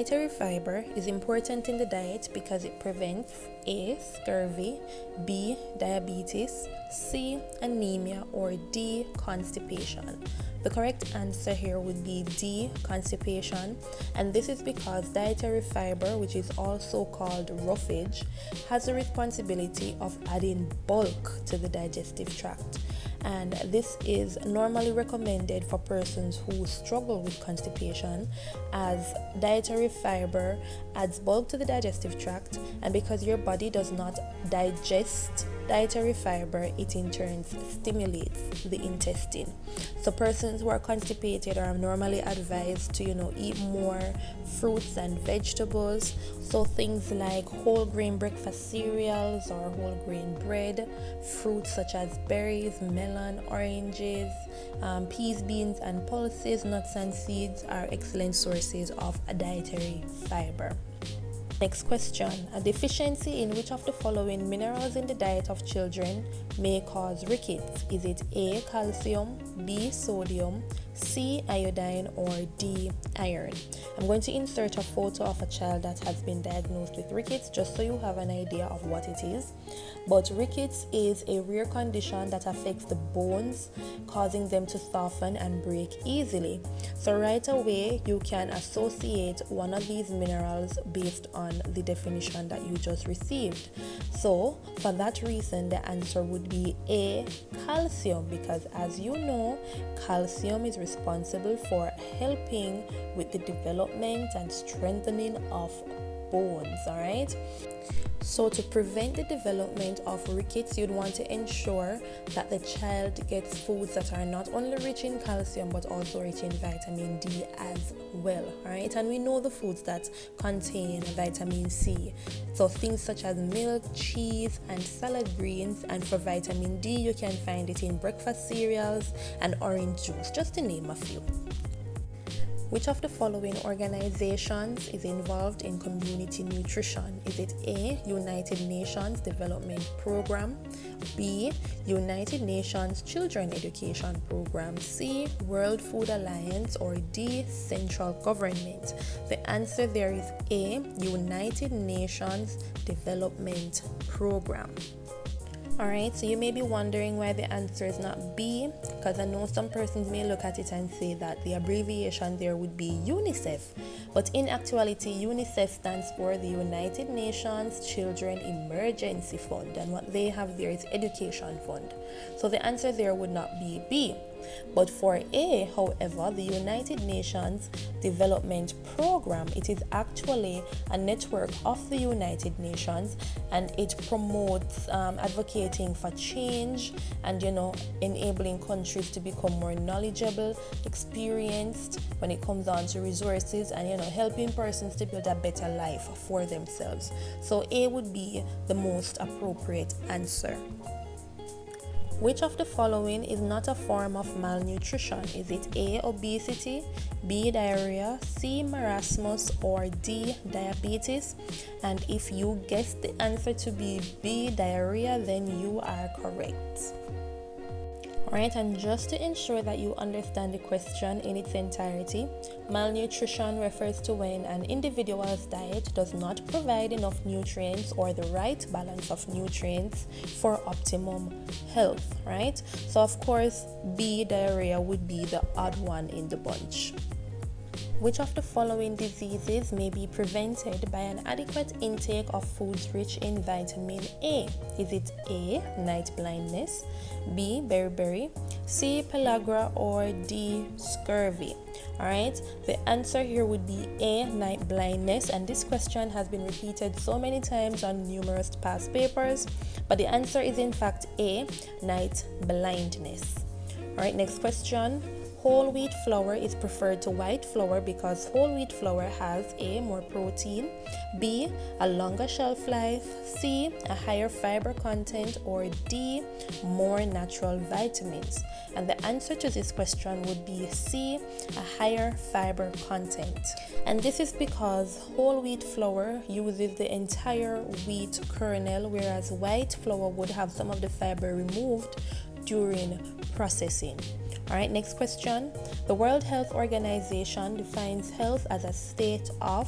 Dietary fiber is important in the diet because it prevents A. Scurvy, B. Diabetes, C. Anemia, or D. Constipation. The correct answer here would be D. Constipation, and this is because dietary fiber, which is also called roughage, has the responsibility of adding bulk to the digestive tract. And this is normally recommended for persons who struggle with constipation, as dietary fiber adds bulk to the digestive tract, and because your body does not digest dietary fiber, it in turn stimulates the intestine. So persons who are constipated are normally advised to eat more fruits and vegetables, so things like whole grain breakfast cereals or whole grain bread, fruits such as berries, melon, oranges, peas, beans, and pulses, nuts and seeds are excellent sources of dietary fiber. Next question. A deficiency in which of the following minerals in the diet of children may cause rickets? Is it A. Calcium, B. Sodium, C. Iodine, or D. Iron? I'm going to insert a photo of a child that has been diagnosed with rickets just so you have an idea of what it is. But rickets is a rare condition that affects the bones, causing them to soften and break easily. So right away, you can associate one of these minerals based on the definition that you just received. So for that reason, the answer would be A. Calcium, because as you know, calcium is responsible for helping with the development and strengthening of bones. All right. So to prevent the development of rickets, you'd want to ensure that the child gets foods that are not only rich in calcium but also rich in vitamin D as well. All right, and we know the foods that contain vitamin C, so things such as milk, cheese, and salad greens. And for vitamin D, you can find it in breakfast cereals and orange juice, just to name a few. Which of the following organizations is involved in community nutrition? Is it A. United Nations Development Program, B. United Nations Children Education Program, C. World Food Alliance, or D. Central Government? The answer there is A. United Nations Development Program. Alright, so you may be wondering why the answer is not B, because I know some persons may look at it and say that the abbreviation there would be UNICEF, but in actuality UNICEF stands for the United Nations Children Emergency Fund, and what they have there is Education Fund. So the answer there would not be B. But for A, however, the United Nations Development Program, it is actually a network of the United Nations, and it promotes advocating for change and enabling countries to become more knowledgeable, experienced when it comes down to resources, and helping persons to build a better life for themselves. So A would be the most appropriate answer. Which of the following is not a form of malnutrition? Is it A. Obesity, B. Diarrhea, C. Marasmus, or D. Diabetes? And if you guessed the answer to be B. Diarrhea, then you are correct. Alright, and just to ensure that you understand the question in its entirety, malnutrition refers to when an individual's diet does not provide enough nutrients or the right balance of nutrients for optimum health, right? So of course, B, diarrhea, would be the odd one in the bunch. Which of the following diseases may be prevented by an adequate intake of foods rich in vitamin A? Is it A. Night blindness, B. Beriberi, C. Pellagra, or D. Scurvy? Alright, the answer here would be A. Night blindness, and this question has been repeated so many times on numerous past papers, but the answer is in fact A. Night blindness. Alright, next question. Whole wheat flour is preferred to white flour because whole wheat flour has A. More protein, B. A longer shelf life, C. A higher fiber content, or D. More natural vitamins. And the answer to this question would be C. A higher fiber content. And this is because whole wheat flour uses the entire wheat kernel, whereas white flour would have some of the fiber removed during processing. All right, next question. The World Health Organization defines health as a state of,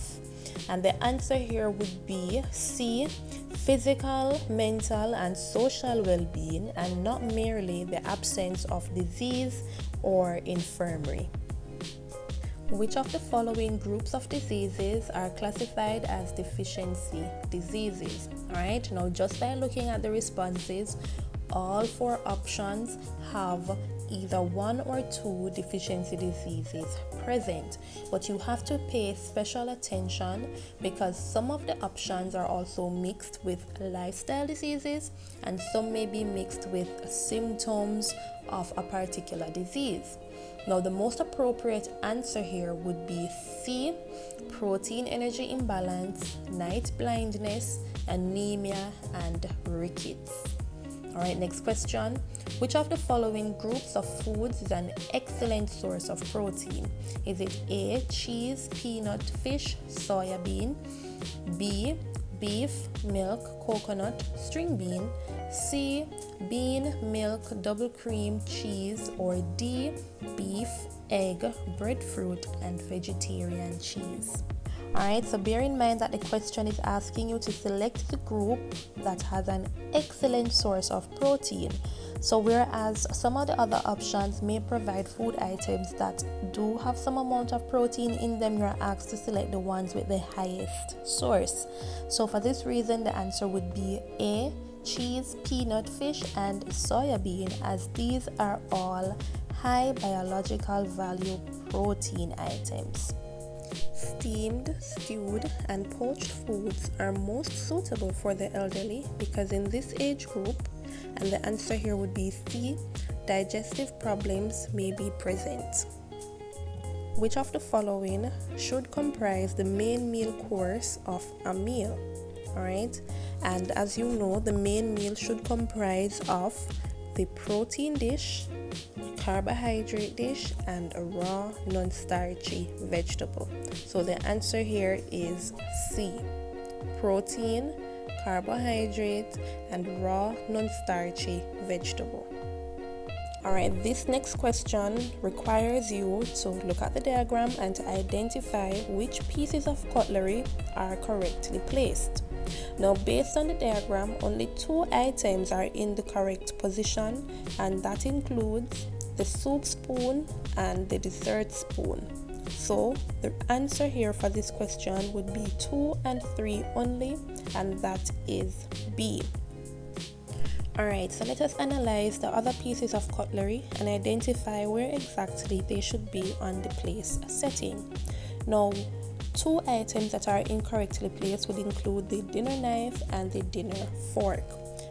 and the answer here would be C, physical, mental, and social well-being, and not merely the absence of disease or infirmary. Which of the following groups of diseases are classified as deficiency diseases? All right, now just by looking at the responses, all four options have either one or two deficiency diseases present, but you have to pay special attention because some of the options are also mixed with lifestyle diseases and some may be mixed with symptoms of a particular disease. Now, the most appropriate answer here would be C, protein energy imbalance, night blindness, anemia, and rickets. All right, next question. Which of the following groups of foods is an excellent source of protein? Is it A, cheese, peanut, fish, soya bean, B, beef, milk, coconut, string bean, C, bean, milk, double cream, cheese, or D, beef, egg, breadfruit, and vegetarian cheese? Alright, so bear in mind that the question is asking you to select the group that has an excellent source of protein. So whereas some of the other options may provide food items that do have some amount of protein in them, you're asked to select the ones with the highest source. So for this reason, the answer would be A, cheese, peanut, fish, and soya bean, as these are all high biological value protein items. Steamed, stewed, and poached foods are most suitable for the elderly because in this age group, and the answer here would be C, digestive problems may be present. Which of the following should comprise the main meal course of a meal? Alright, and as you know, the main meal should comprise of the protein dish, carbohydrate dish, and a raw non-starchy vegetable. So the answer here is C, protein, carbohydrate, and raw non-starchy vegetable. Alright, this next question requires you to look at the diagram and to identify which pieces of cutlery are correctly placed. Now, based on the diagram, only two items are in the correct position, and that includes the soup spoon and the dessert spoon. So the answer here for this question would be 2 and 3 only, and that is B. Alright, so let us analyze the other pieces of cutlery and identify where exactly they should be on the place setting. Now, two items that are incorrectly placed would include the dinner knife and the dinner fork.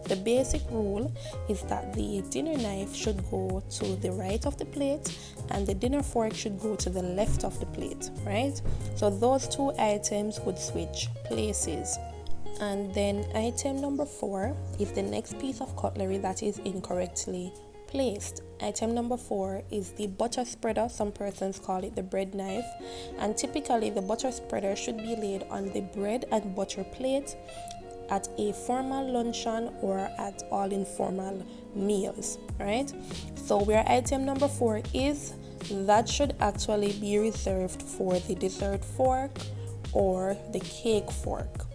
The basic rule is that the dinner knife should go to the right of the plate and the dinner fork should go to the left of the plate, right? So those two items would switch places. And then item number 4 is the next piece of cutlery that is incorrectly placed. Item number 4 is the butter spreader. Some persons call it the bread knife, and typically the butter spreader should be laid on the bread and butter plate at a formal luncheon or at all informal meals, right? So where item number 4 is, that should actually be reserved for the dessert fork or the cake fork.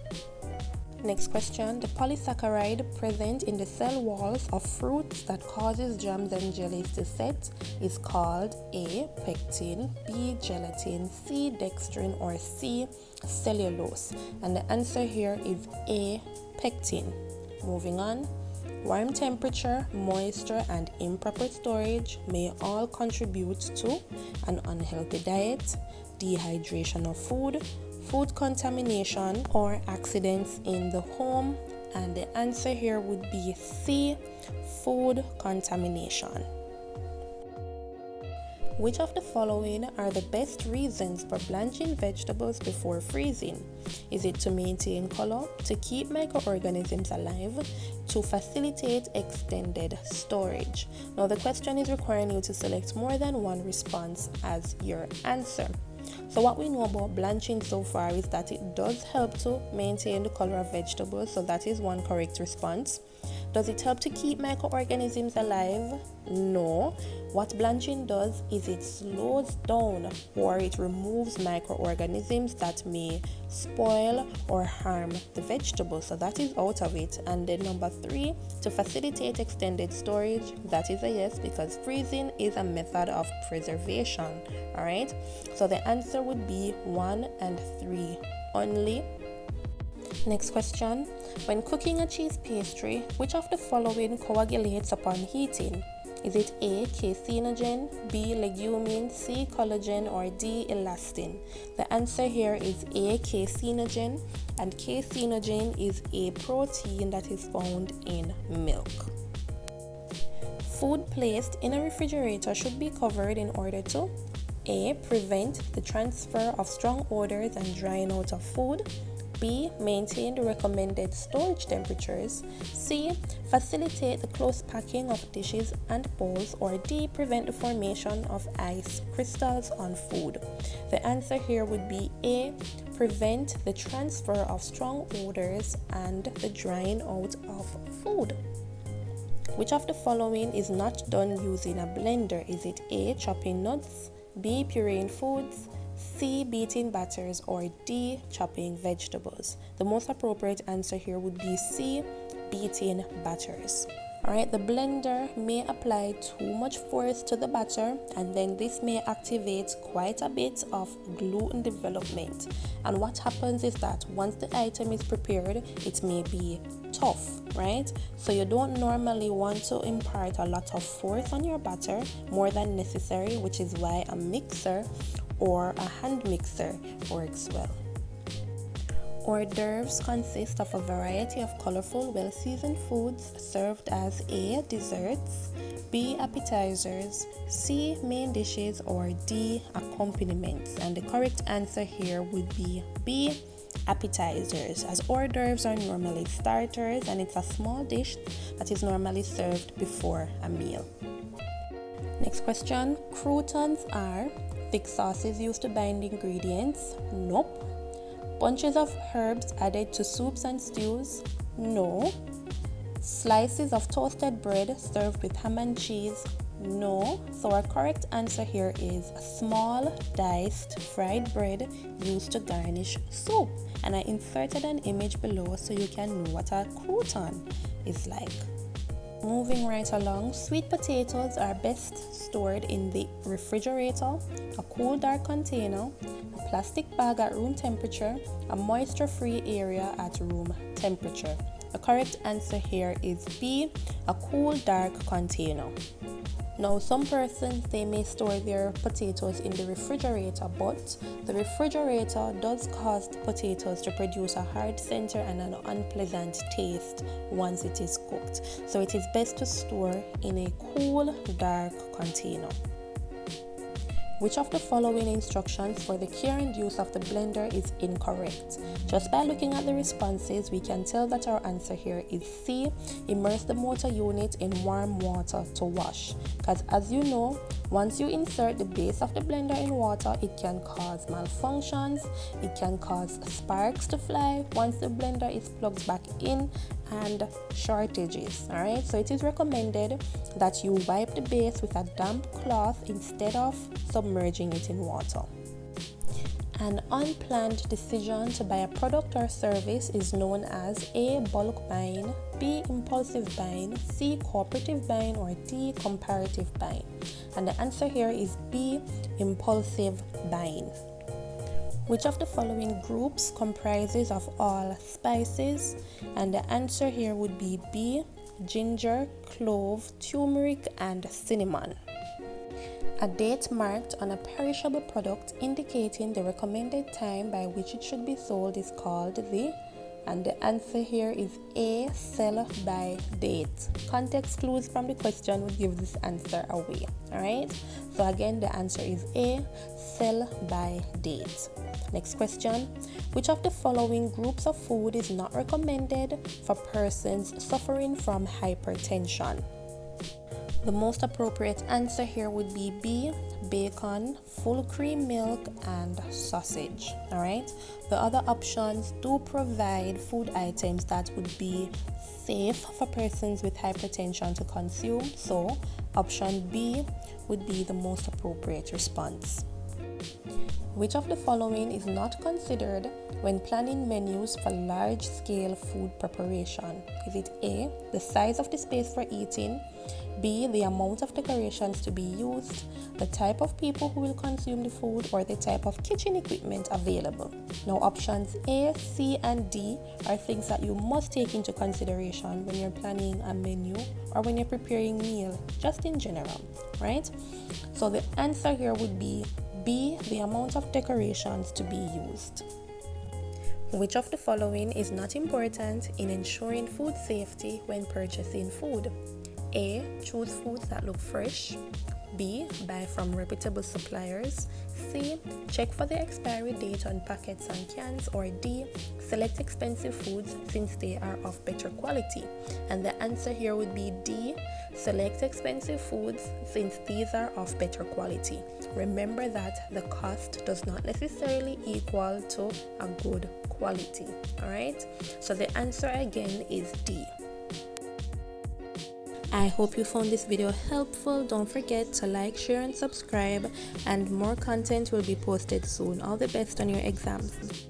Next question. The polysaccharide present in the cell walls of fruits that causes jams and jellies to set is called A, pectin, B, gelatin, C, dextrin, or C, cellulose. And the answer here is A, pectin. Moving on. Warm temperature, moisture, and improper storage may all contribute to an unhealthy diet, dehydration of food, food contamination, or accidents in the home, and the answer here would be C, food contamination. Which of the following are the best reasons for blanching vegetables before freezing? Is it to maintain color, to keep microorganisms alive, to facilitate extended storage? Now the question is requiring you to select more than one response as your answer. So what we know about blanching so far is that it does help to maintain the color of vegetables, so that is one correct response. Does it help to keep microorganisms alive? No. What blanching does is it slows down or it removes microorganisms that may spoil or harm the vegetable. So that is out of it. And then number 3, to facilitate extended storage, that is a yes, because freezing is a method of preservation. All right. So the answer would be 1 and 3 only. Next question. When cooking a cheese pastry, which of the following coagulates upon heating? Is it A, caseinogen, B, legumine, C, collagen, or D, elastin? The answer here is A, caseinogen, and caseinogen is a protein that is found in milk. Food placed in a refrigerator should be covered in order to A, prevent the transfer of strong odors and drying out of food, B, maintain the recommended storage temperatures, C, facilitate the close packing of dishes and bowls, or D, prevent the formation of ice crystals on food. The answer here would be A, prevent the transfer of strong odors and the drying out of food. Which of the following is not done using a blender? Is it A, chopping nuts, B, pureeing foods, C, beating batters, or D, chopping vegetables? The most appropriate answer here would be C, beating batters. Alright, the blender may apply too much force to the batter, and then this may activate quite a bit of gluten development. And what happens is that once the item is prepared, it may be tough, right? So you don't normally want to impart a lot of force on your batter, more than necessary, which is why a mixer or a hand mixer works well. Hors d'oeuvres consist of a variety of colorful, well-seasoned foods served as A, desserts, B, appetizers, C, main dishes, or D, accompaniments. And the correct answer here would be B, appetizers, as hors d'oeuvres are normally starters and it's a small dish that is normally served before a meal. Next question. Croutons are thick sauces used to bind ingredients? Nope. Bunches of herbs added to soups and stews? No. Slices of toasted bread served with ham and cheese? No. So our correct answer here is small diced fried bread used to garnish soup. And I inserted an image below so you can know what a crouton is like. Moving right along, sweet potatoes are best stored in the refrigerator, a cool dark container, a plastic bag at room temperature, a moisture-free area at room temperature. The correct answer here is B, a cool dark container. Now, some persons, they may store their potatoes in the refrigerator, but the refrigerator does cause the potatoes to produce a hard center and an unpleasant taste once it is cooked. So it is best to store in a cool, dark container. Which of the following instructions for the care and use of the blender is incorrect? Just by looking at the responses, we can tell that our answer here is C, immerse the motor unit in warm water to wash. Because as you know, once you insert the base of the blender in water, it can cause malfunctions, it can cause sparks to fly once the blender is plugged back in, and shortages. Alright, so it is recommended that you wipe the base with a damp cloth instead of submerging it in water. An unplanned decision to buy a product or service is known as A, bulk buying, B, impulsive buying, C, cooperative buying, or D, comparative buying. And the answer here is B, impulsive buying. Which of the following groups comprises of all spices? And the answer here would be B, ginger, clove, turmeric, and cinnamon. A date marked on a perishable product indicating the recommended time by which it should be sold is called the, and the answer here is A, sell by date. Context clues from the question will give this answer away. Alright, so again the answer is A, sell by date. Next question. Which of the following groups of food is not recommended for persons suffering from hypertension? The most appropriate answer here would be B, bacon, full cream milk, and sausage. Alright, the other options do provide food items that would be safe for persons with hypertension to consume, so option B would be the most appropriate response. Which of the following is not considered when planning menus for large-scale food preparation? Is it A, the size of the space for eating, B, the amount of decorations to be used, the type of people who will consume the food, or the type of kitchen equipment available? Now, options A, C, and D are things that you must take into consideration when you're planning a menu or when you're preparing meal, just in general, right? So the answer here would be B, the amount of decorations to be used. Which of the following is not important in ensuring food safety when purchasing food? A, choose foods that look fresh. B, buy from reputable suppliers. C, check for the expiry date on packets and cans. Or D, select expensive foods since they are of better quality. And the answer here would be D, select expensive foods since these are of better quality. Remember that the cost does not necessarily equal to a good quality. Alright, so the answer again is D. I hope you found this video helpful. Don't forget to like, share, and subscribe, and more content will be posted soon. All the best on your exams.